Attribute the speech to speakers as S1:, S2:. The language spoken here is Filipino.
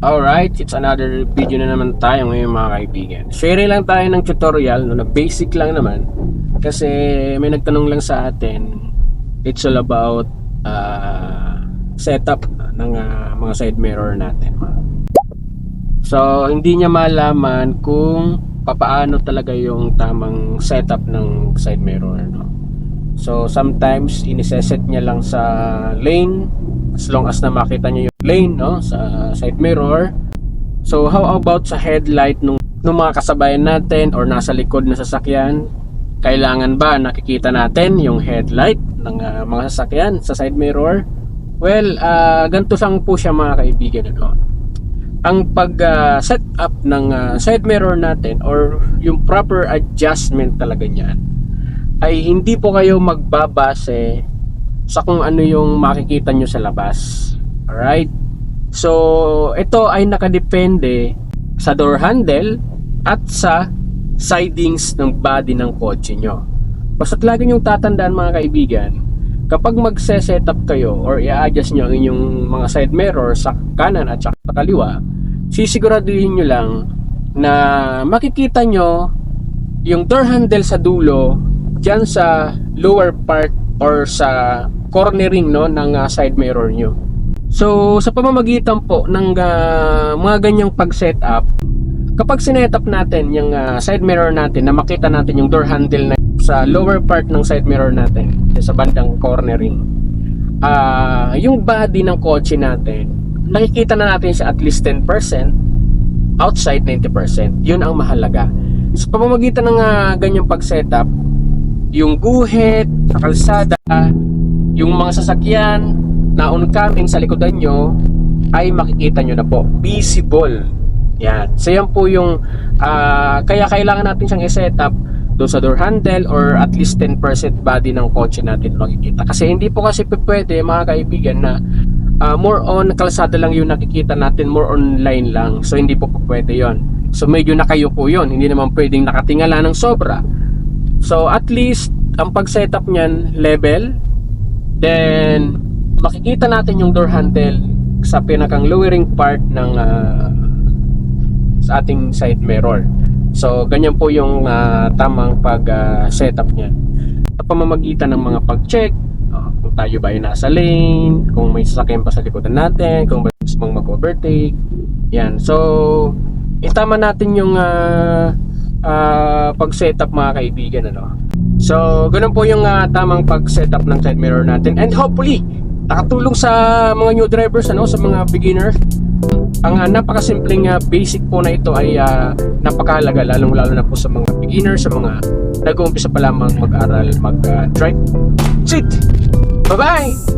S1: Alright, it's another video na naman tayo ngayon mga kaibigan. Sharing lang tayo ng tutorial na basic lang naman. Kasi may nagtanong lang sa atin. It's all about setup ng mga side mirror natin. So hindi niya malaman kung papaano talaga yung tamang setup ng side mirror, no? So sometimes iniseset niya lang sa lane, as long as na makita niyo yung lane, no, sa side mirror. So how about sa headlight nung mga kasabayan natin or nasa likod na sasakyan? Kailangan ba nakikita natin yung headlight ng mga sasakyan sa side mirror? Well, ganito lang po siya mga kaibigan, no? Ang pag-set up ng side mirror natin or yung proper adjustment talaga niyan ay hindi po kayo magbabase sa kung ano yung makikita nyo sa labas. Alright? So, ito ay nakadepende sa door handle at sa sidings ng body ng kotse nyo. Basta't lagi nyong tatandaan mga kaibigan, kapag magse-set up kayo or i-adjust nyo ang inyong mga side mirror sa kanan at sa kaliwa, sisiguraduhin nyo lang na makikita nyo yung door handle sa dulo dyan sa lower part or sa cornering, no, ng side mirror nyo. So sa pamamagitan po ng mga ganyang pag-setup, kapag sinetup natin yung side mirror natin na makita natin yung door handle na sa lower part ng side mirror natin sa bandang cornering, yung body ng kotse natin nakikita na natin siya at least 10%, outside 90%. Yun ang mahalaga. Sa pamamagitan ng ganyang pag-setup, yung guhit sa kalsada, yung mga sasakyan na oncoming sa likodan nyo ay makikita nyo na po, visible. Yan. So yan po yung kaya kailangan natin siyang i-setup doon sa door handle or at least 10% body ng kotse natin makikita. Kasi hindi po kasi pwede mga kaibigan na more on kalsada lang yung nakikita natin, more on line lang. So hindi po pwede yon. So medyo nakayo po yun. Hindi naman pwedeng nakatingala ng sobra. So at least ang pag-setup niyan level, then makikita natin yung door handle sa pinakang lowering part ng sa ating side mirror. So ganyan po yung tamang pag-setup niyan. Sa pamamagitan ng mga pag-check, kung tayo ba ay nasa lane, kung may sasakyan pa sa likodan natin, kung gusto mong mag-overtake. Yan. So itama natin yung pag-setup mga kaibigan, ano. So ganun po yung tamang pag-setup ng side mirror natin, and hopefully nakatulong sa mga new drivers, ano, sa mga beginners. Ang napakasimpleng basic po na ito ay napakahalaga, lalong lalo na po sa mga beginners, sa mga nag-uumpisa pa lamang mag-aral mag-drive. That's it! Bye-bye!